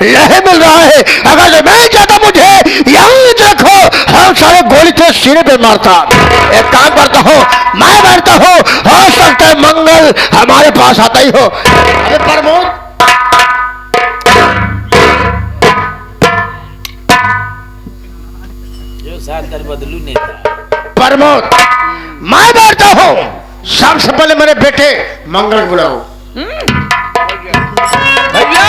नहीं मिल रहा है। अगर जो मैं चाहता मुझे यहीं देखो हम सारे गोली से सीने पे मारता। एक काम करता हूँ, मैं बैठता हूँ, हो सकता है मंगल हमारे पास आता ही हो। अरे प्रमोद, बदलू नहीं प्रमोद, मैं बैठता हूँ, सबसे पहले मेरे बेटे मंगल बुलाओ। भैया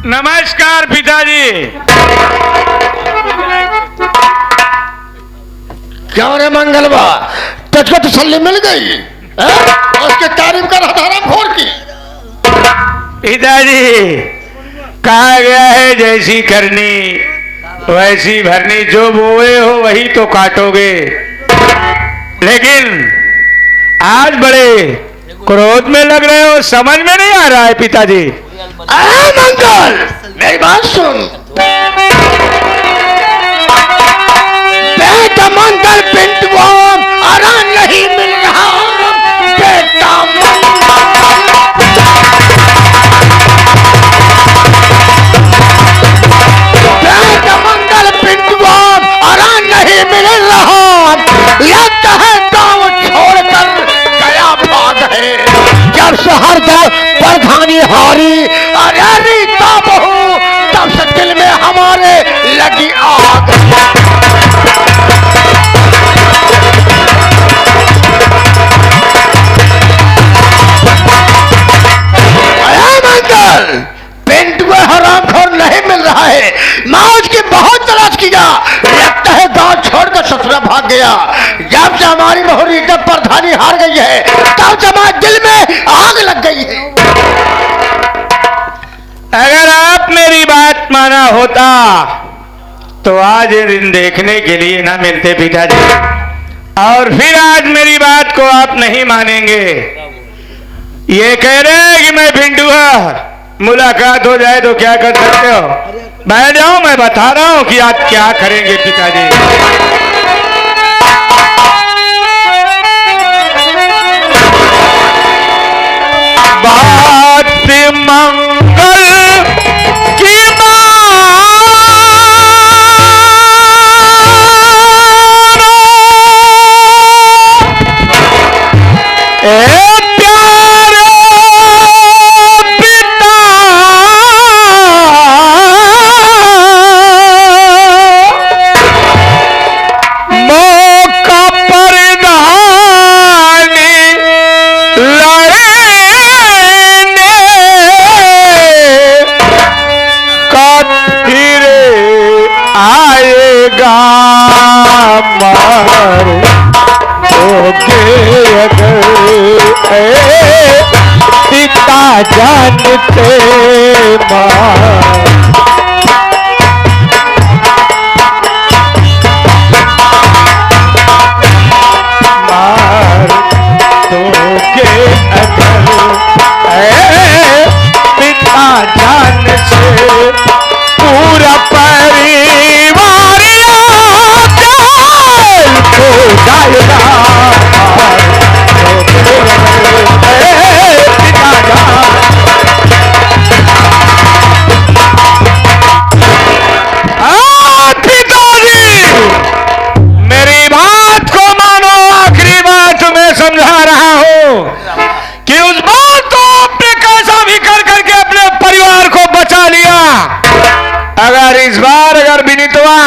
नमस्कार पिताजी। क्या रे मंगलवा, तुझको तसल्ली मिल गई? उसकी तारीफ कर हराम खोर की। पिताजी, कहा गया है जैसी करनी वैसी भरनी, जो बोए हो वही तो काटोगे। लेकिन आज बड़े क्रोध में लग रहे हो, समझ में नहीं आ रहा है पिताजी। मंगल, मेरी बात सुन। बेटा मंगल पिंटुआ आराम नहीं मिल रहा। बेटा मंगल पिंटुआ आराम नहीं मिल रहा। लगता है गाँव छोड़कर गया भाग है। जब शहर का प्रधानी हारी, अरे रीता बहू, तब से दिल में हमारे लगी आग। मंगल पिंटुआ हरामखोर नहीं मिल रहा है। मैं उसकी बहुत तलाश किया, लगता है गांव छोड़कर ससुरा भाग गया। जब से हमारी बहू रीता प्रधानी हार गई है, तब से हमारे दिल में आग लग गई है। अगर आप मेरी बात माना होता तो आज ये दिन देखने के लिए ना मिलते पिताजी। और फिर आज मेरी बात को आप नहीं मानेंगे। ये कह रहे हैं कि मैं पिंटुआ, मुलाकात हो जाए तो क्या कर सकते हो? बैठ जाओ, मैं बता रहा हूं कि आप क्या करेंगे पिताजी। बात से मंगल की पिता जानते मार दोगे अगर पिता जान से पूरा परिवार हो जाएगा। मेरी बात को मानो, आखिरी बात मैं समझा रहा हूं कि उस बात को आपने कैसा भी कर करके अपने परिवार को बचा लिया। अगर इस बार अगर विनीतवा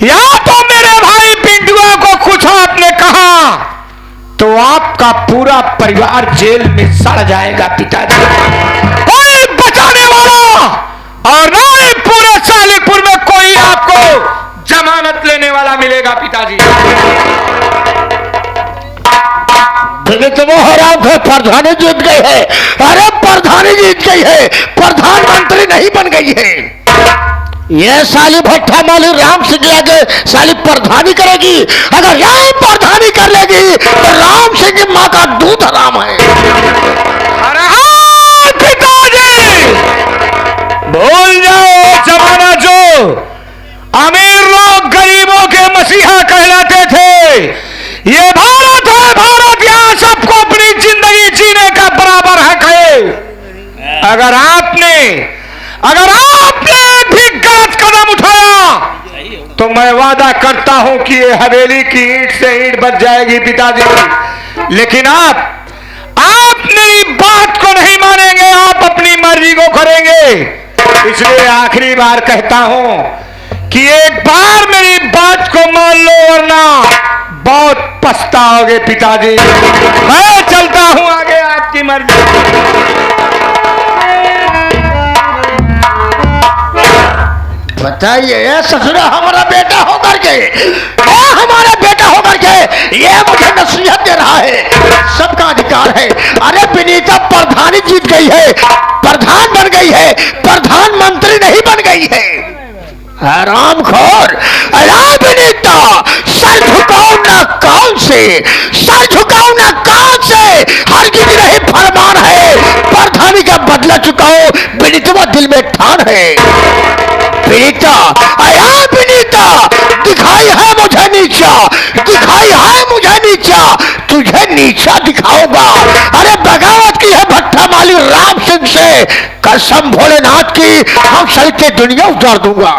या तो मेरे भाई पिंटुआ को कुछ आपने कहा तो आपका पूरा परिवार जेल में सड़ जाएगा पिताजी। कोई बचाने वाला और ना ही पूरे सालीपुर में कोई आपको जमानत लेने वाला मिलेगा पिताजी। प्रधानी जीत गई है। अरे प्रधानी जीत गई है, प्रधानमंत्री नहीं बन गई है। ये साली भट्टा माली राम सिंह के आगे साली प्रधानी करेगी। अगर यही प्रधानी कर लेगी तो राम सिंह की माँ का दूध हराम है। अरे हाँ पिताजी, भूल जाओ जमाना जो अमीर ये भारत है, भारत, यहाँ सबको अपनी जिंदगी जीने का बराबर हक है। अगर आपने भी गलत कदम उठाया तो मैं वादा करता हूं कि ये हवेली की ईंट से ईंट बच जाएगी पिताजी। लेकिन आप मेरी बात को नहीं मानेंगे, आप अपनी मर्जी को करेंगे। इसलिए आखिरी बार कहता हूं कि एक बार मेरी बात को मान लो, वरना बहुत पछताओगे पिताजी। मैं चलता हूं आगे, आपकी मर्जी। बताइए ससुरा हमारा बेटा होकर के, हमारा बेटा होकर के ये मुझे नसीहत दे रहा है, सबका अधिकार है। अरे विनीता प्रधानी जीत गई है, प्रधान बन गई है, प्रधानमंत्री नहीं बन गई है। हरामखोर, अरे विनीता सर झुकाओ ना कौन से, सर झुकाओ ना कौन से, हर किसी नहीं फरमान है, प्रधानी का बदला चुकाओ, विनीता दिल में ठान है। विनीता, अया विनीता, दिखाई है मुझे नीचा, दिखाई है मुझे नीचा, तुझे नीचा दिखाऊंगा। अरे बगावत की है भट्टा माली राम सिंह से, कसम भोलेनाथ की, हम सहित दुनिया उतार दूंगा।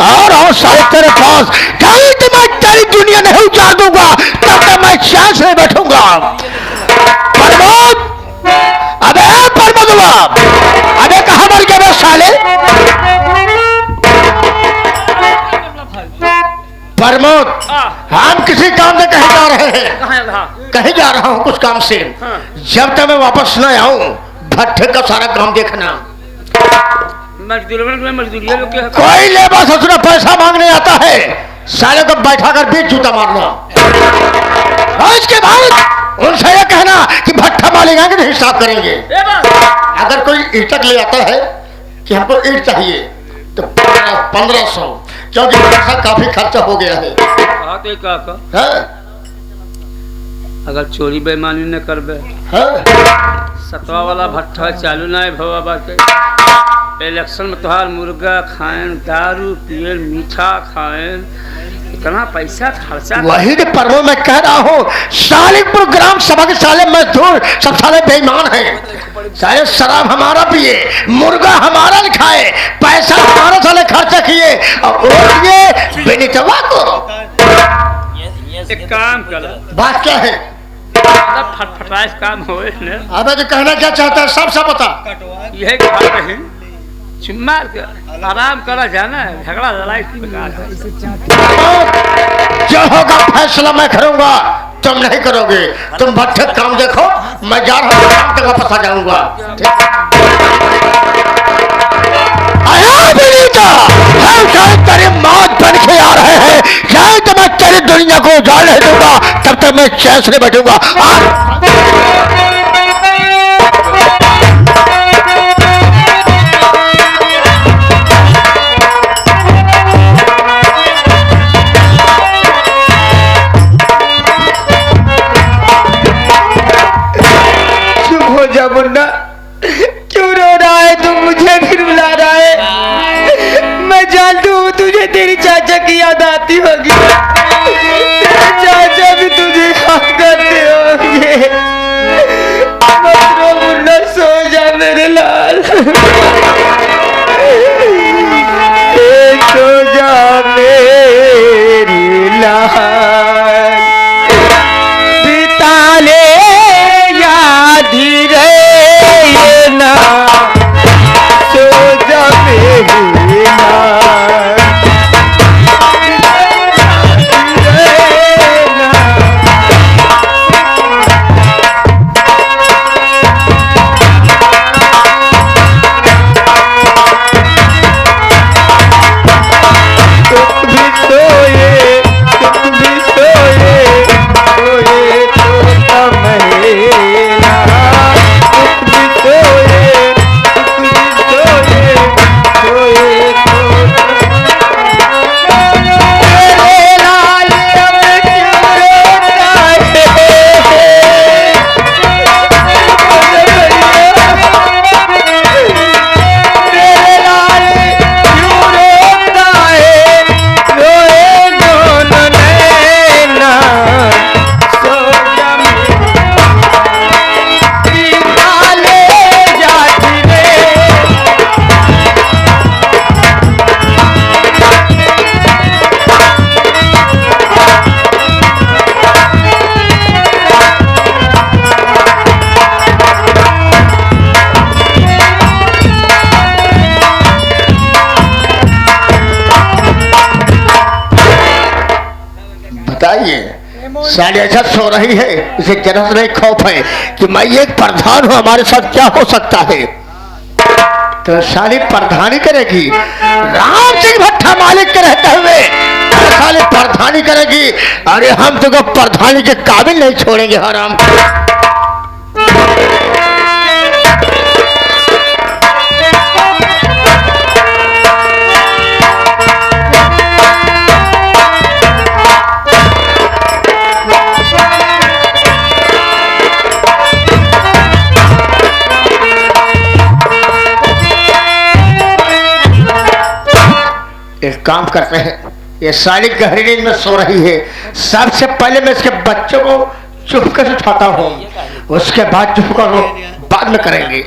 और सारे तेरे पास कहीं तो मैं तेरी दुनिया नहीं उतार दूंगा, तब तक मैं चैन से बैठूंगा। प्रमोद, अबे प्रमोदवा, अबे कहां मर गया साले? प्रमोद, हम किसी काम से कहीं जा रहे हैं, कहीं जा रहा हूं कुछ काम से। जब तक मैं वापस न आऊं, भट्टे का सारा काम देखना। कोई लेबर ससुरा पैसा मांगने आता है, साले को बैठा कर बीच जूता मारना। और इसके बाद उनसे यह कहना कि भट्टा मालिक आगे नहीं हिसाब करेंगे। अगर कोई ईंटक ले आता है कि हमको ईंट चाहिए तो 1500, क्योंकि पैसा काफी खर्चा हो गया है। अगर चोरी बेईमानी न करबे, सतवा वाला भट्टा चालू ना है भवा बाटे। इलेक्शन में तोहार मुर्गा खाएं, दारू पिए, मीठा खाएं, इतना पैसा खर्चा। वही तो पर्वों में कह रहा हूँ, सालिकपुर ग्राम सभा के साले मजदूर सब साले बेईमान हैं। साले शराब हमारा पिए, मुर्गा हमारा खाए, पैसा हमारा साले खर्चा किए, और ये बेनितवा को एक काम कर। बात क्या है? फटफटाइश काम हो। अबे तो कहना क्या चाहता है सब बता। यह चुम्मा आराम करा जाना है, झगड़ा लड़ाई जो होगा फैसला मैं करूंगा, तुम नहीं करोगे। तुम भट्टे काम देखो, मैं जा रहा हूँ, काम तक वापस आ जाऊंगा। हम शायद तेरी मौत बन के आ रहे हैं, शायद मैं तेरी दुनिया को उजाड़ नहीं दूंगा, तब तक मैं चैन से बैठूंगा। मुन्ना, क्यों रो रहा है तू? मुझे फिर बुला रहा है। मैं जानती हूँ तुझे तेरी चाचा की याद आती होगी, तेरे चाचा भी तुझे याद करते होंगे। मत रो मुन्ना, सो जा मेरे लाल, सो जा मेरी लाल, बिता ले याद रे ना, सो जा मेरी लाल। साली ऐसा सो रही है, इसे जरा से नहीं खौफ है कि मैं एक प्रधान हूं, हमारे साथ क्या हो सकता है। तो साली प्रधानी करेगी, राम सिंह भट्टा मालिक के रहते हुए साली प्रधानी करेगी। अरे हम तुमको प्रधानी के काबिल नहीं छोड़ेंगे हराम। एक काम करते हैं, ये साली गहरी नींद में सो रही है, सबसे पहले मैं इसके बच्चों को चुपके से उठाता हूँ, उसके बाद चुप करो, बाद में करेंगे।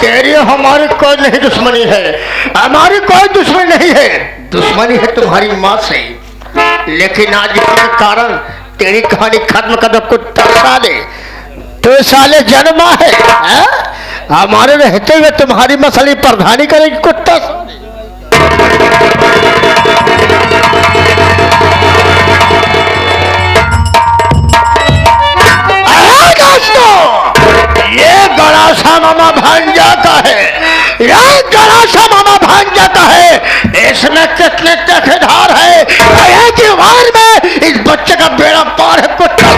तेरी हमारी कोई नहीं दुश्मनी है, हमारी कोई दुश्मनी नहीं है, दुश्मनी है तुम्हारी माँ से। लेकिन आज के कारण तेरी कहानी खत्म कर दो कुत्ता साले। तो साले जन्मा है, हमारे रहते हुए तुम्हारी मसली प्रधानी करेगी कुत्ता साले। ये गणासा मामा भांजा का है, ये गणासा मामा भांजा का है। इसमें कितने ठेकेदार है, एक ही वार में इस बच्चे का बेड़ा पार है कुत्ता।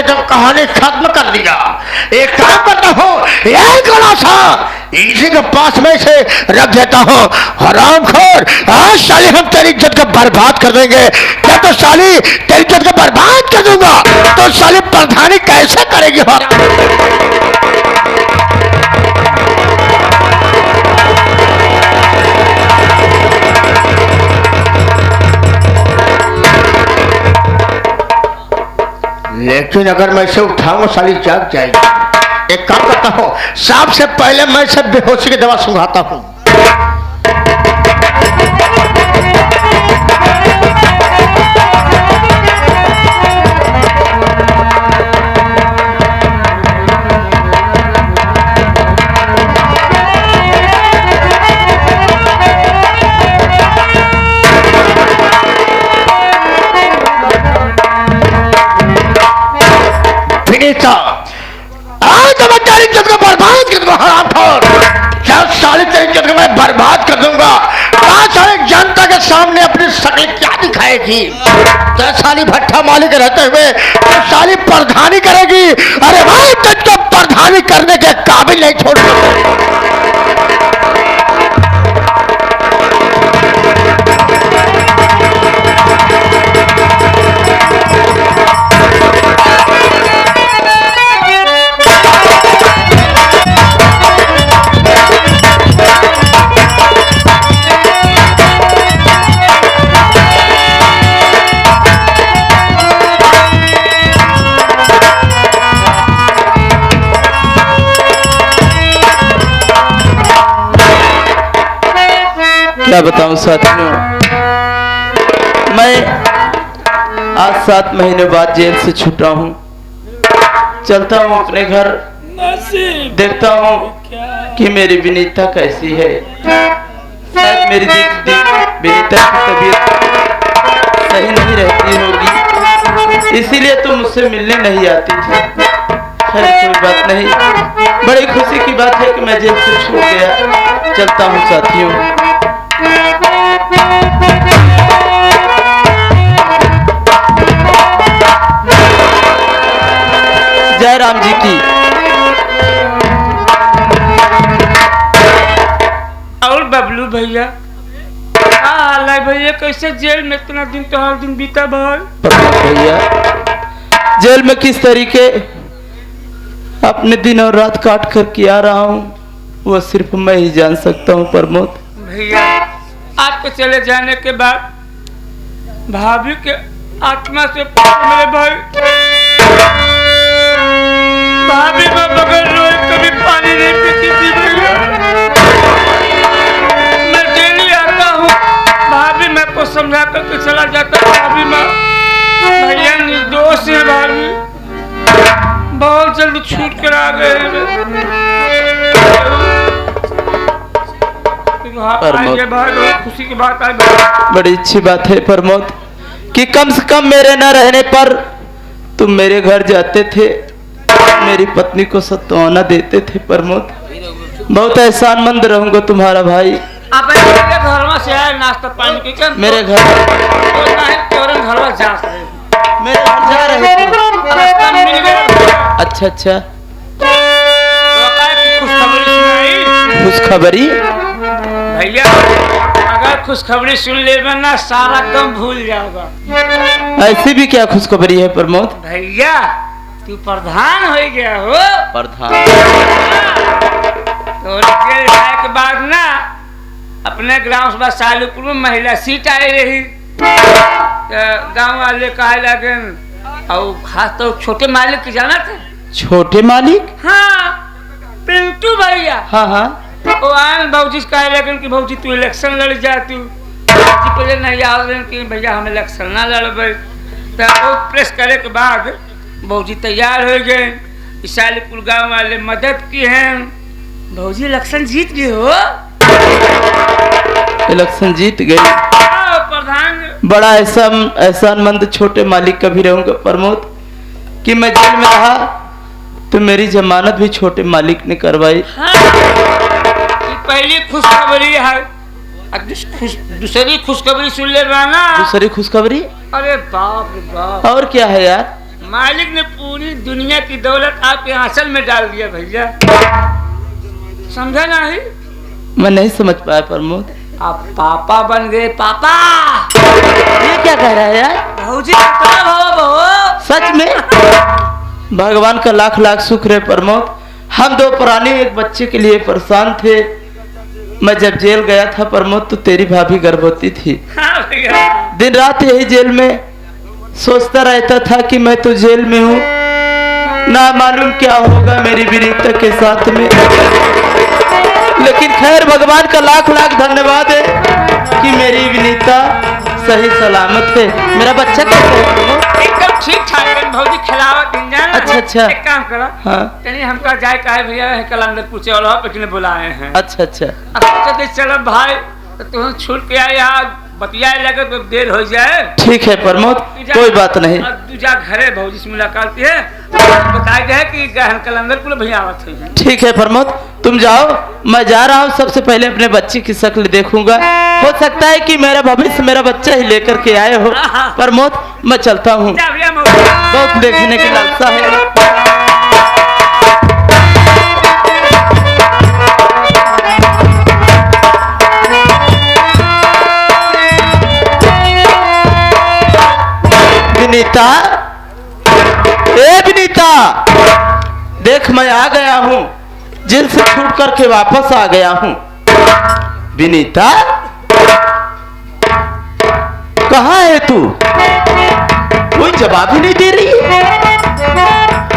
तो कहानी खत्म कर दिया। एक काम करता हूँ, यही गलासा इसी के पास में से रख देता हूँ। हरामखोर, आज साली हम तेरी इज्जत को बर्बाद कर देंगे। क्या तो साली तेरी इज्जत को बर्बाद कर दूंगा तो साली प्रधानी कैसे करेगी हराम। लेकिन अगर मैं इसे उठाऊंगा साली जाग जाएगी। एक काम करता हूँ, सबसे पहले मैं इसे बेहोशी की दवा सुंघाता हूँ। आज तो मैं तेरी इज्जत को बर्बाद कर दूंगा हरामखोर। जब साली तेरी इज्जत को मैं बर्बाद कर दूंगा, आज सारी जनता के सामने अपनी शक्ल क्या दिखाएगी। तो साली भट्टा मालिक रहते हुए तो साली प्रधानी करेगी। अरे भाई तुझको प्रधानी करने के काबिल नहीं छोड़ सकते। क्या बताऊं साथियों, मैं आज 7 महीने बाद जेल से छूटा हूं। चलता हूं अपने घर, देखता हूं कि मेरी विनीता कैसी है। शायद मेरी विनीता की तबीयत सही नहीं इसीलिए तुम मुझसे मिलने नहीं आती थी। खैर कोई बात नहीं, बड़ी खुशी की बात है कि मैं जेल से छूट गया। चलता हूँ साथियों। जय राम जी की। और बबलू भैया क्या हाल है भैया? कैसे जेल में इतना दिन तो हर दिन बीता भाई? भैया जेल में किस तरीके अपने दिन और रात काट कर किया रहा हूँ वो सिर्फ मैं ही जान सकता हूँ प्रमोद। भैया आपके चले जाने के बाद भाभी के आत्मा से मेरे भाई, भाभी मैं बगैर रोए कभी पानी नहीं पीती थी भैया। मैं डेली आता हूँ, भाभी मैं को समझा करके चला जाता। भाभी मैं भैया निर्दोष है, भाभी बहुत जल्दी छूट कर आ गए खुशी की बात है। बड़ी अच्छी बात है प्रमोद कि कम से कम मेरे न रहने पर तुम मेरे घर जाते थे, मेरी पत्नी को सत्वाना देते थे। प्रमोद बहुत एहसानमंद रहूंगा तुम्हारा भाई। आप घर में से आए नाश्ता पानी की कर मेरे घर घर जा मेरे घर जा रहे थे। रास्ता में मिल गया। अच्छा अच्छा, खुशखबरी खुशखबरी भैया, अगर खुशखबरी सुन ले ना सारा कम भूल जाओगा। ऐसी भी क्या खुशखबरी है प्रमोद? भैया तू प्रधान हो गया हो। प्रधान? तो जेल जाए के बाद ना अपने ग्राम सभा सालुपुर में महिला सीट आई रही, तो गांव वाले कहे लगे और खास तो छोटे मालिक की जाना थे। छोटे मालिक? हाँ पिंटू भैया। हाँ हाँ। वो आन भौजी कहे लगे कि भौजी तू इलेक्शन लड़ जा, तू पहले नहीं आ रहे कि भैया हम इलेक्शन ना लड़बे। तो वो प्रेस करे के बाद भौजी तैयार हो गए। सालीपुर गाँव वाले मदद की हैं, भौजी इलेक्शन जीत गए हो। इलेक्शन जीत गई? प्रधान बड़ा एहसानमंद छोटे मालिक का भी रहूंगा प्रमोद कि मैं जेल में रहा तो मेरी जमानत भी छोटे मालिक ने करवाई। हाँ, पहली खुशखबरी है। दूसरी खुशखबरी सुन ले ना। दूसरी खुशखबरी? अरे बाप रे बाप। और क्या है यार? मालिक ने पूरी दुनिया की दौलत आपके आंचल में डाल दिया भैया। समझा नहीं? मैं नहीं समझ पाया प्रमोद। आप पापा बन गए। पापा ये क्या कह रहा है यार? भौजी सच में? भगवान का लाख लाख शुक्र है प्रमोद। हम दो प्राणी एक बच्चे के लिए परेशान थे। मैं जब जेल गया था प्रमोद तो तेरी भाभी गर्भवती थी। हाँ भैया। दिन रात यही जेल में सोचता रहता था कि मैं तो जेल में हूँ, ना मालूम क्या होगा मेरी विनीता के साथ में। लेकिन खैर भगवान का लाख लाख धन्यवाद है कि मेरी विनीता सही सलामत है। मेरा बच्चा कैसा है? एकदम ठीक ठाक है भौजी, खिलावत दिन जाना। अच्छा अच्छा। एक काम करो। हाँ। यानी हमका जाए का है भैया, कलंदर पूछे वाला पे बुलाए हैं। अच्छा अच्छा। अब सोचते चलो भाई तो तुम छूट के आए, यहाँ बतियाए लगे तो देर हो जाए। ठीक है प्रमोद, कोई बात नहीं। दूजा घरे भौजी से मुलाकात है, बताए गए कि गहन कलंदर को भैया आवत है। ठीक है प्रमोद, तुम जाओ, मैं जा रहा हूँ। सबसे पहले अपने बच्चे की शक्ल देखूंगा। हो सकता है कि मेरा भविष्य मेरा बच्चा ही लेकर के आए हो। प्रमोद मैं चलता हूँ, बहुत देखने की लालसा है। विनीता, ए विनीता, देख मैं आ गया हूँ, जेल से छूट करके वापस आ गया हूँ। विनीता कहाँ है तू? कोई जवाब ही नहीं दे रही,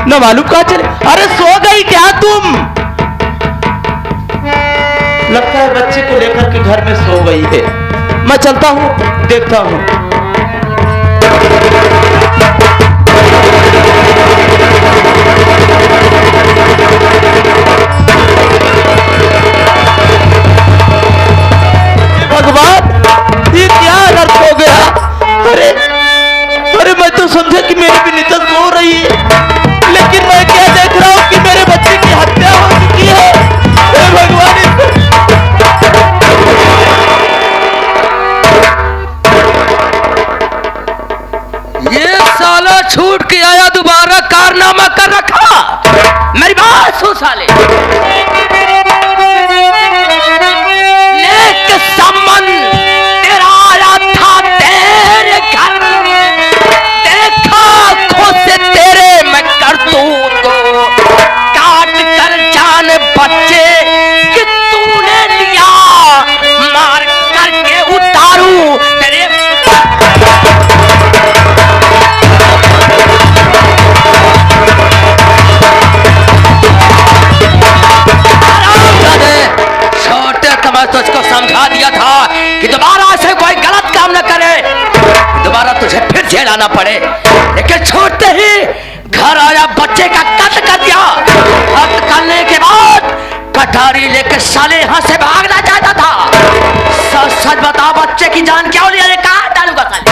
न मालूम कहाँ चले। अरे सो गई क्या तुम? लगता है बच्चे को लेकर के घर में सो गई है। मैं चलता हूँ, देखता हूँ। भगवान, ये क्या अनर्थ हो गया? अरे अरे मैं तो समझा कि मेरी विनीता सो रही है, लेकिन मैं क्या देख रहा हूँ कि मेरे बच्चे की हत्या हो चुकी है। हे भगवान, ये साला छूट के आया, दोबारा कारनामा कर रखा। मेरी बात सुन साले, नेक संबंध तेरा आया था तेरे घर, देखा आंखों से तेरे मैं करतूत को, काट कर जान बच्चे कि तूने लिया, मार करके उतारू तेरे। तुझको समझा दिया था कि दोबारा ऐसे कोई गलत काम न करे, दोबारा तुझे फिर जेल आना पड़े, लेकिन छूटते ही घर आया, बच्चे का कत्ल कर दिया। कत्ल करने के बाद कटारी लेकर साले यहां से भागना चाहता था। सच सच बता, बच्चे की जान क्यों लिया? कहां डालूंगा साले?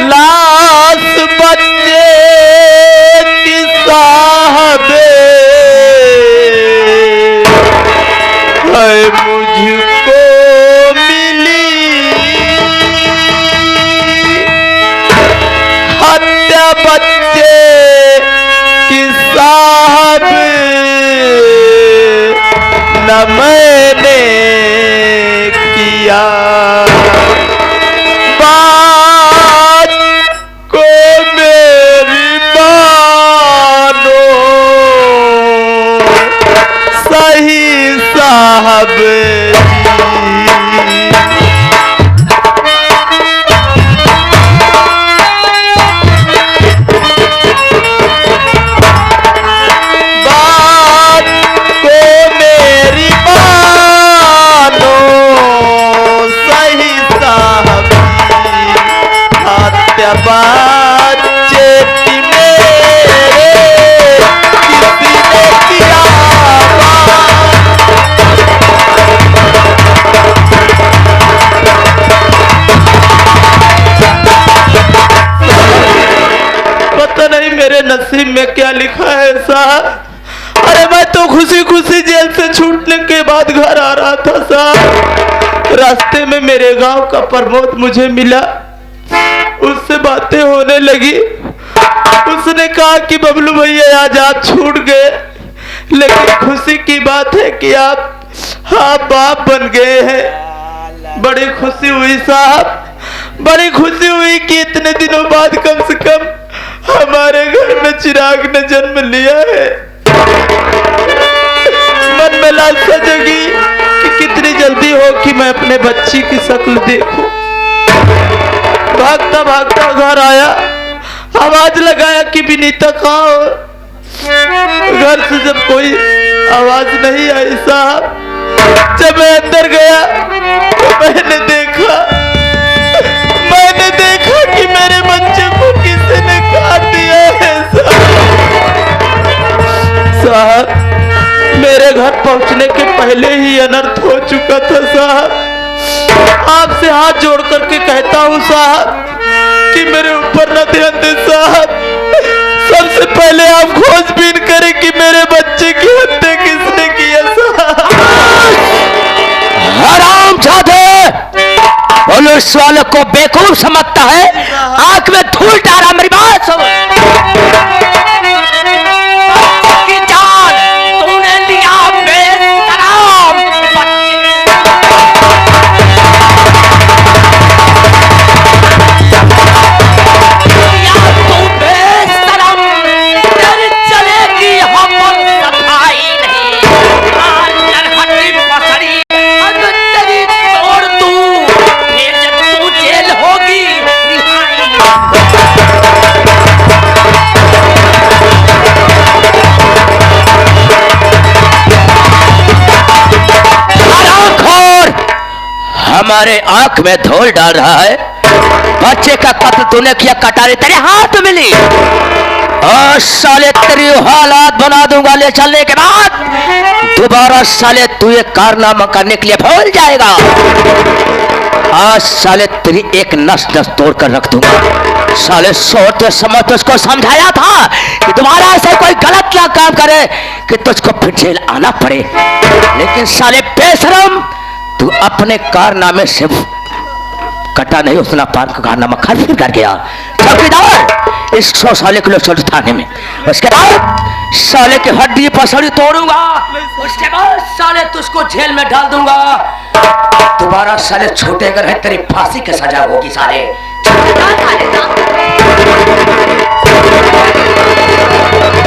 लाश बच्चे की साहबे मुझको मिली, हत्या बच्चे की साहब न मैंने किया, बात को मेरी मानो, सही साहब बात को मेरी मानो, सही साहब हत्या बच्चे की मेरे किसी ने किया। पता नहीं मेरे नसीब में क्या लिखा है साहब। अरे मैं तो खुशी खुशी जेल से छूटने के बाद घर आ रहा था साहब, रास्ते में मेरे गांव का प्रमोद मुझे मिला, उससे बातें होने लगी। उसने कहा कि बबलू भैया आज आप छूट गए, लेकिन खुशी की बात है कि आप बाप बन गए हैं। बड़ी खुशी हुई साहब, बड़ी खुशी हुई कि इतने दिनों बाद कम से कम हमारे घर में चिराग ने जन्म लिया है। मन में लालसा जगी कि कितनी जल्दी हो कि मैं अपने बच्ची की शक्ल देखूं। भागता भागता घर आया, आवाज लगाया कि विनीता कहाँ हो? घर से जब कोई आवाज नहीं आई साहब, जब मैं अंदर गया तो मैंने देखा कि मेरे बच्चे को किसी ने काट दिया है साहब। मेरे घर पहुंचने के पहले ही अनर्थ हो चुका था साहब। आपसे हाथ जोड़ करके कहता हूँ साहब कि मेरे ऊपर न ध्यान दे साहब। सबसे पहले आप खोजबीन करें कि मेरे बच्चे की हत्या किसने किया साहब। हरामजादे, पुलिस वाले को बेवकूफ समझता है, आंख में धूल डाला। मेरी बात सुन, की जान तूने लिया बेशरम, तू बेशरम, तेरी चलेगी हम सफाई नहीं, हड्डी पसड़ी तेरी तोड़ दूं, फिर जब तू जेल होगी रिहाई। तुम्हारे आंख में धूल डाल रहा है। बच्चे का कत्ल तूने किया, कटारी तेरे हाथ मिली और साले तेरी हालात बना दूंगा ले चलने के बाद। दोबारा साले तू ये कारनामा करने के लिए भूल जाएगा। आज साले तेरी एक नस नस तोड़ कर रख दूंगा। साले सोचते समय तुझको समझाया था कि तुम्हारा ऐसा कोई गलत क्या काम करे कि तुझको फिर जेल आना पड़े, लेकिन साले बेशरम तू अपने कारनामे से कटा नहीं, उतना पार का कारनामा खा फिर कर गया। चौकीदार इस 100 साले किलो चल थाने में, उसके बाद साले की हड्डी पसड़ी तोड़ूंगा, उसके बाद साले तुझको जेल में डाल दूंगा। दोबारा साले छोटे अगर है तेरी फांसी की सजा होगी साले।